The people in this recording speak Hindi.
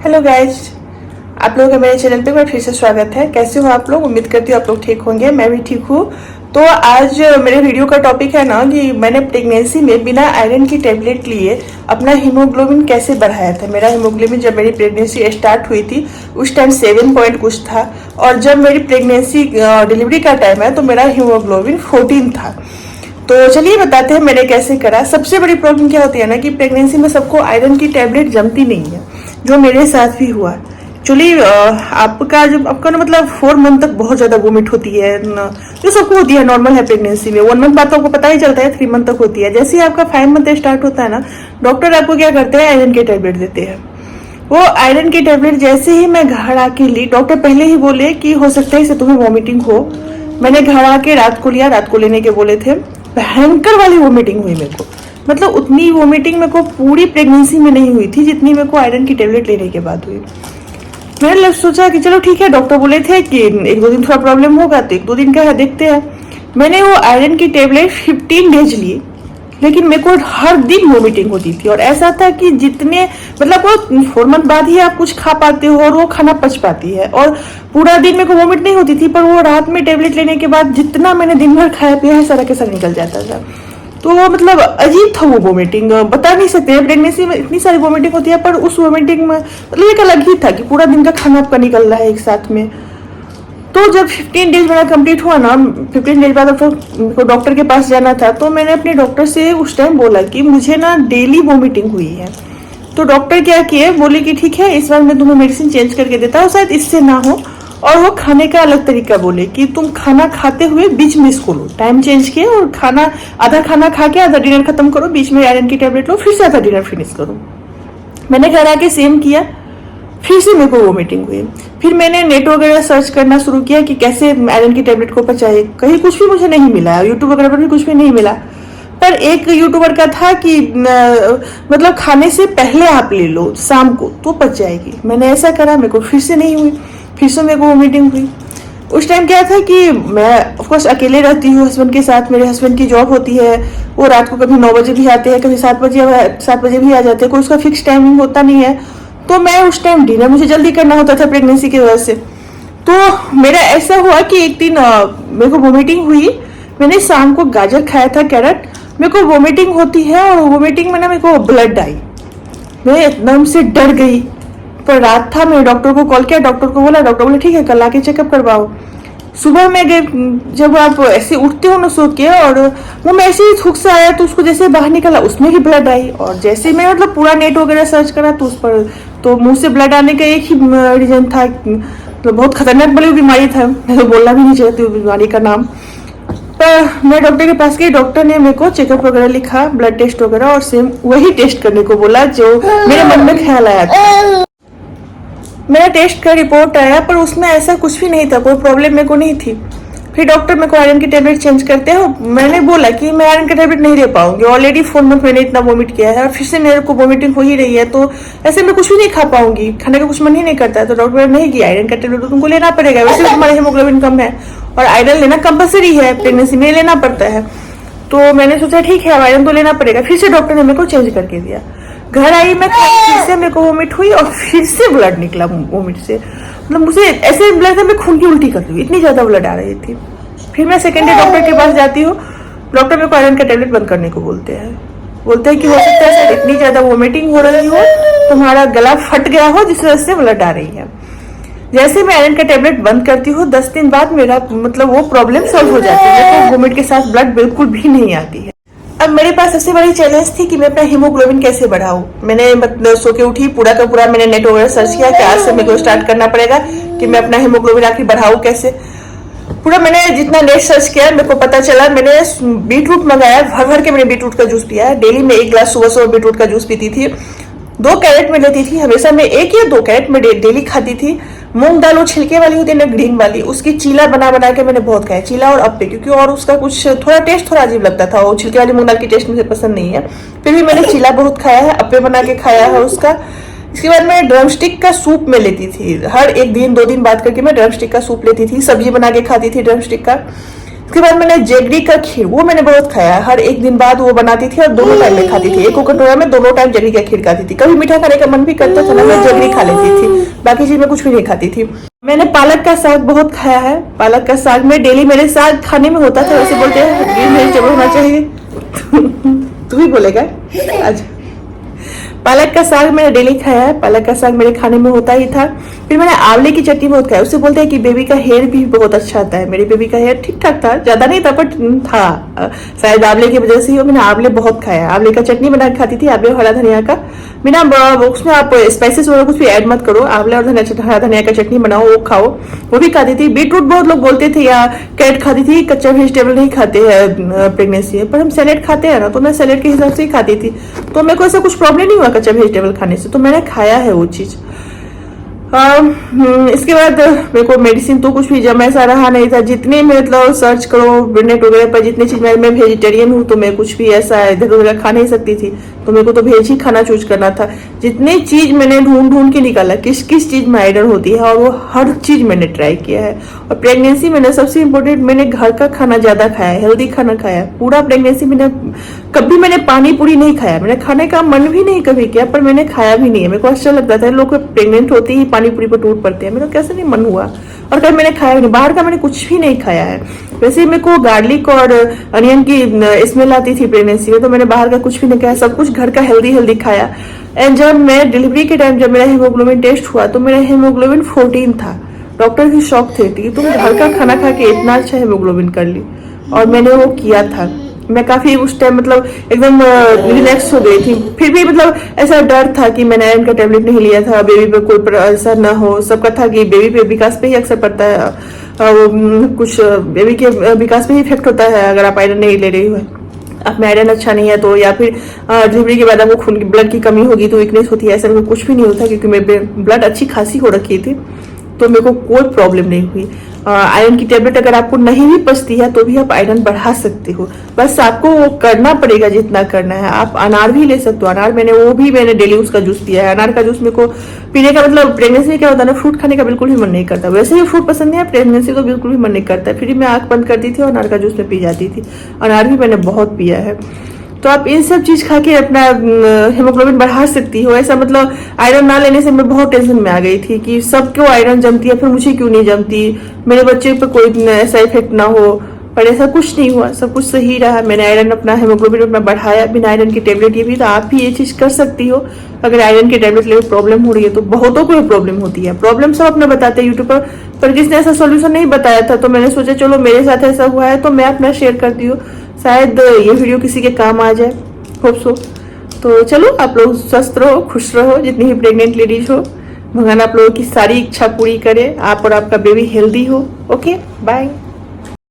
हेलो गाइज, आप लोगों का मेरे चैनल पे फिर से स्वागत है। कैसे हो आप लोग? उम्मीद करती हूँ आप लोग ठीक होंगे। मैं भी ठीक हूँ। तो आज मेरे वीडियो का टॉपिक है ना कि मैंने प्रेगनेंसी में बिना आयरन की टेबलेट लिए अपना हीमोग्लोबिन कैसे बढ़ाया था। मेरा हीमोग्लोबिन जब मेरी प्रेगनेंसी स्टार्ट हुई थी उस टाइम 7 पॉइंट कुछ था, और जब मेरी प्रेगनेंसी डिलीवरी का टाइम है तो मेरा हीमोग्लोबिन 14 था। तो चलिए बताते हैं मैंने कैसे करा। सबसे बड़ी प्रॉब्लम क्या होती है ना कि प्रेगनेंसी में सबको आयरन की टेबलेट जमती नहीं है, जो मेरे साथ भी हुआ। चलिए आपका जब आपका ना मतलब 4 मंथ तक बहुत ज्यादा वोमिट होती है जो सबको होती है, नॉर्मल है प्रेगनेंसी में। 1 मंथ बाद तो आपको पता ही चलता है, 3 मंथ तक होती है। जैसे ही आपका 5 मंथ स्टार्ट होता है ना, डॉक्टर आपको क्या करते हैं, आयरन की टेबलेट देते हैं। वो आयरन की टेबलेट जैसे ही मैं घर आके ली, डॉक्टर पहले ही बोले कि हो सकता है इससे तुम्हें वॉमिटिंग हो। मैंने घर आके रात को लिया, रात को लेने के बोले थे। भयंकर वाली वॉमिटिंग हुई मेरे को, मतलब उतनी वॉमिटिंग मेरे को पूरी प्रेगनेंसी में नहीं हुई थी जितनी मेरे को आयरन की टेबलेट लेने के बाद हुई। मैंने सोचा कि चलो ठीक है, डॉक्टर बोले थे कि 1-2 दिन थोड़ा प्रॉब्लम होगा तो 1-2 दिन का है, देखते हैं। मैंने वो आयरन की टेबलेट 15 डेज ली, लेकिन मेरे को हर दिन वोमिटिंग होती थी। और ऐसा था कि जितने मतलब वो 4 मंथ बाद ही आप कुछ खा पाते हो और वो खाना पच पाती है, और पूरा दिन मेरे को वोमिट नहीं होती थी, पर वो रात में टेबलेट लेने के बाद जितना मैंने दिन भर खाया पिया है सारा के सारा निकल जाता था। तो मतलब अजीब था वो वोमिटिंग, बता नहीं सकते। प्रेगनेंसी में इतनी सारी वोमिटिंग होती है, पर उस वोमिटिंग में मतलब एक अलग ही था कि पूरा दिन का खाना आपका निकल रहा है एक साथ में। तो जब 15 डेज मेरा कंप्लीट हुआ ना, 15 डेज बाद तो डॉक्टर के पास जाना था, तो मैंने अपने डॉक्टर से उस टाइम बोला कि मुझे ना डेली वोमिटिंग हुई है। तो डॉक्टर क्या किए, बोले कि ठीक है इस बार मैं तुम्हें मेडिसिन चेंज करके देता हूँ, शायद इससे ना हो। और वो खाने का अलग तरीका बोले कि तुम खाना खाते हुए बीच में इसको लो, टाइम चेंज किए, और खाना आधा खाना खा के आधा डिनर खत्म करो, बीच में आयरन की टेबलेट लो, फिर से आधा डिनर फिनिश करो। मैंने घर आके सेम किया, फिर से मेरे को वोमिटिंग हुई। फिर मैंने नेट वगैरह सर्च करना शुरू किया कि कैसे आयरन की टेबलेट को पचाए। कहीं कुछ भी मुझे नहीं मिला, यूट्यूब वगैरह पर भी कुछ भी नहीं मिला। पर एक यूट्यूबर का था कि मतलब खाने से पहले आप ले लो शाम को तो पच जाएगी। मैंने ऐसा करा, मेरे को फिर से नहीं हुई, फिर से मेरे को वोमिटिंग हुई। उस टाइम क्या था कि मैं ऑफकोर्स अकेले रहती हूँ हस्बैंड के साथ। मेरे हस्बैंड की जॉब होती है, वो रात को कभी 9 बजे भी आते हैं, कभी 7 बजे भी आ जाते हैं, कोई उसका फिक्स टाइमिंग होता नहीं है। तो मैं उस टाइम डिनर मुझे जल्दी करना होता था प्रेगनेंसी की वजह से। तो मेरा ऐसा हुआ कि एक दिन मेरे को वोमिटिंग हुई। मैंने शाम को गाजर खाया था, कैरेट। मेरे को वोमिटिंग होती है, और वोमिटिंग में ना मेरे को ब्लड आई। मैं एकदम से डर गई। पर रात था, मैंने डॉक्टर को कॉल किया, डॉक्टर को बोला, डॉक्टर बोले ठीक है कल आके चेकअप करवाओ। सुबह में गए, जब आप ऐसे उठते हो ना सो के, और वो मैं ऐसे ही थूक से आया तो उसको जैसे बाहर निकला उसमें भी ब्लड आई। और जैसे मैं मतलब पूरा नेट वगैरह सर्च करा तो उस पर तो मुंह से ब्लड आने का एक ही रीजन था, तो बहुत खतरनाक वाली बीमारी था, मैं तो बोलना भी नहीं चाहती हूँ बीमारी का नाम। पर मैं डॉक्टर के पास गई, डॉक्टर ने मेरे को चेकअप वगैरह लिखा, ब्लड टेस्ट वगैरह, और सेम वही टेस्ट करने को बोला जो मेरे मन में ख्याल आया था। मेरा टेस्ट का रिपोर्ट आया, पर उसमें ऐसा कुछ भी नहीं था, कोई प्रॉब्लम मेरे को नहीं थी। फिर डॉक्टर मेरे को आयरन की टेबलेट चेंज करते हैं। मैंने बोला कि मैं आयरन की टेबलेट नहीं ले पाऊंगी, ऑलरेडी 4 मंथ मैंने इतना वोमिट किया है, और फिर से मेरे को वोमिटिंग हो ही रही है, तो ऐसे मैं कुछ भी नहीं खा पाऊंगी, खाने का कुछ मन ही नहीं करता है। तो डॉक्टर ने नहीं किया, आयरन का टेबलेट तुमको लेना पड़ेगा, वैसे भी तुम्हारा हीमोग्लोबिन कम है और आयरन लेना कंपलसरी है, प्रेगनेंसी में लेना पड़ता है। तो मैंने सोचा ठीक है आयरन तो लेना पड़ेगा। फिर से डॉक्टर ने मेरे को चेंज करके दिया। घर आई मैं, फिर से मेरे को वोमिट हुई, और फिर से ब्लड निकला वोमिट से। मतलब मुझे ऐसे ब्लड था मैं खून की उल्टी कर रही हूँ, इतनी ज्यादा ब्लड आ रही थी। फिर मैं सेकेंड डे डॉक्टर के पास जाती हूँ, डॉक्टर मेरे को आयरन का टेबलेट बंद करने को बोलते हैं कि हो सकता है इतनी ज्यादा वोमिटिंग हो रही हो, तुम्हारा गला फट गया हो जिस वजह से ब्लड आ रही है। जैसे मैं आयरन का टेबलेट बंद करती हूँ, 10 दिन बाद मेरा मतलब वो प्रॉब्लम सॉल्व हो जाती है, तो वोमिट के साथ ब्लड बिल्कुल भी नहीं आती है। अब मेरे पास सबसे बड़ी चैलेंज थी कि मैं अपना हीमोग्लोबिन कैसे बढ़ाऊं। मैंने मतलब सो के उठी, पूरा का पूरा मैंने नेट वगैरह सर्च किया कि आज से मेरे को स्टार्ट करना पड़ेगा कि मैं अपना हीमोग्लोबिन आखिर बढ़ाऊं कैसे। पूरा मैंने जितना नेट सर्च किया मेरे को पता चला। मैंने बीटरूट मंगाया, भर भर के मैंने बीटरूट का जूस पिया है। डेली में 1 ग्लास सुबह सुबह बीटरूट का जूस पीती थी। 2 कैरेट में लेती थी, हमेशा मैं 1 या 2 कैरेट में डेली खाती थी। मूंग दाल वो छिलके वाली होती है ना, ग्रीन वाली, उसकी चीला बना बना के मैंने बहुत खाया, चीला और अप्पे, क्योंकि और उसका कुछ थोड़ा टेस्ट थोड़ा अजीब लगता था, वो छिलके वाली मूंग दाल की टेस्ट मुझे पसंद नहीं है। फिर भी मैंने चीला बहुत खाया है, अप्पे बना के खाया है उसका। इसके बाद मैं ड्रम स्टिक का सूप में लेती थी, हर 1 दिन 2 दिन बाद करके मैं ड्रम स्टिक का सूप लेती थी, सब्जी बना के खाती थी ड्रम स्टिक का। उसके बाद मैंने जेगरी का खीर, वो मैंने बहुत खाया, हर एक दिन बाद वो बनाती थी और दोनों टाइम में खाती थी। एक कटोरा में दोनों टाइम जेगरी का खीर खाती थी। कभी मीठा खाने का मन भी करता था ना, मैं जेगरी खा लेती थी, बाकी चीज में कुछ भी नहीं खाती थी। मैंने पालक का साग बहुत खाया है। पालक का साग में डेली मेरे साग खाने में होता था, वैसे बोलते हैं ग्रीन वेजिटेबल होना चाहिए। तू भी बोलेगा आज। पालक का साग मैंने डेली खाया है, पालक का साग मेरे खाने में होता ही था। फिर मैंने आंवले की चटनी बहुत खाया। उससे बोलते हैं कि बेबी का हेयर भी बहुत अच्छा आता है। मेरी बेबी का हेयर ठीक ठाक था, ज्यादा नहीं था बट था, शायद आंवले की वजह से ही। मैंने आंवले बहुत खाया, आंवले का चटनी बना के खाती थी, आंवले और हरा धनिया का। बिना उसमें आप स्पाइसेस वगैरह कुछ भी ऐड मत करो, आंवले और हरा धनिया का चटनी बनाओ, वो खाओ, वो भी खाती थी। बीटरूट बहुत लोग बोलते थे या कैरेट खाती थी, कच्चा वेजिटेबल नहीं खाते हैं प्रेगनेंसी में, पर हम सैलेड खाते हैं ना, तो मैं सैलेड के हिसाब से ही खाती थी, तो मेरे को ऐसा कुछ प्रॉब्लम नहीं हुआ कच्चा वेजिटेबल खाने से, तो मैंने खाया है वो चीज। इसके बाद मेरे को मेडिसिन तो कुछ भी जब ऐसा रहा नहीं था। जितने मतलब सर्च करो नेट वगैरह पर, जितनी चीज मैं वेजिटेरियन हूँ, तो मैं कुछ भी ऐसा इधर उधर खा नहीं सकती थी, तो मेरे को तो वेज ही खाना चूज करना था। जितनी चीज मैंने ढूंढ ढूंढ के निकाला किस किस चीज में आयरन होती है, और वो हर चीज मैंने ट्राई किया है। और प्रेगनेंसी में सबसे इम्पोर्टेंट, मैंने घर का खाना ज्यादा खाया है, हेल्दी खाना खाया है। पूरा प्रेगनेंसी में कभी मैंने पानी पूरी नहीं खाया, मैंने खाने का मन भी नहीं कभी किया, पर मैंने खाया भी नहीं है। मेरे को अच्छा लगता था, लोग प्रेग्नेंट होते ही पानी पूरी पर टूट पड़ते हैं, मेरा कैसे नहीं मन हुआ, और कभी मैंने खाया भी नहीं। बाहर का मैंने कुछ भी नहीं खाया है। वैसे मेरे को गार्लिक और अनियन की स्मेल आती थी प्रेगनेंसी में, तो मैंने बाहर का कुछ भी नहीं खाया, सब कुछ घर का हेल्दी हेल्दी खाया। एंड जब मैं डिलीवरी के टाइम जब मेरा हीमोग्लोबिन टेस्ट हुआ, तो मेरा हीमोग्लोबिन 14 था। डॉक्टर भी शॉक थे कि तुम घर का खाना खा के इतना अच्छा हीमोग्लोबिन कर ली, और मैंने वो किया था। मैं काफी उस टाइम मतलब एकदम रिलैक्स हो गई थी। फिर भी मतलब ऐसा डर था कि मैंने आयरन का टेबलेट नहीं लिया था, बेबी पे कोई असर ना हो। सबका था कि बेबी पे विकास पे ही अक्सर पड़ता है, कुछ बेबी के विकास पे ही इफेक्ट होता है अगर आप आयरन नहीं ले रही हो, आप में आयरन अच्छा नहीं है तो, या फिर डिलीवरी के बाद आपको खून की ब्लड की कमी होगी तो वीकनेस होती है। ऐसा कुछ भी नहीं होता, क्योंकि मेरे ब्लड अच्छी खासी हो रखी थी, तो मेरे को कोई प्रॉब्लम नहीं हुई। आयरन की टेबलेट अगर आपको नहीं भी पचती है तो भी आप आयरन बढ़ा सकते हो, बस आपको वो करना पड़ेगा जितना करना है। आप अनार भी ले सकते हो, अनार मैंने डेली उसका जूस पिया है। अनार का जूस मेरे को पीने का मतलब, प्रेगनेंसी में क्या होता है ना, फ्रूट खाने का बिल्कुल भी मन नहीं करता। वैसे भी फ्रूट पसंद नहीं है, प्रेगनेंसी तो बिल्कुल भी मन नहीं करता। फिर मैं आंख बंद करती थी और अनार का जूस में पी जाती थी। अनार भी मैंने बहुत पिया है। तो आप इन सब चीज खा के अपना हीमोग्लोबिन बढ़ा सकती हो। ऐसा मतलब आयरन ना लेने से मैं बहुत टेंशन में आ गई थी कि सबको आयरन जमती है, फिर मुझे क्यों नहीं जमती, मेरे बच्चे पे कोई ऐसा इफेक्ट ना हो। पर ऐसा कुछ नहीं हुआ, सब कुछ सही रहा। मैंने आयरन अपना हीमोग्लोबिन अपना बढ़ाया बिना आयरन की टेबलेट। ये भी तो आप भी ये चीज कर सकती हो। अगर आयरन की टेबलेट लेकर प्रॉब्लम हो रही है, तो बहुतों को प्रॉब्लम होती है। प्रॉब्लम सब अपना बताते हैं यूट्यूब पर किसी ने ऐसा सोल्यूशन नहीं बताया था, तो मैंने सोचा चलो मेरे साथ ऐसा हुआ है तो मैं अपना शेयर करती हूँ, शायद ये वीडियो किसी के काम आ जाए, होप सो। तो चलो, आप लोग स्वस्थ रहो, खुश रहो, जितनी भी प्रेग्नेंट लेडीज हो। भगवान आप लोगों की सारी इच्छा पूरी करे, आप और आपका बेबी हेल्दी हो। Okay, bye.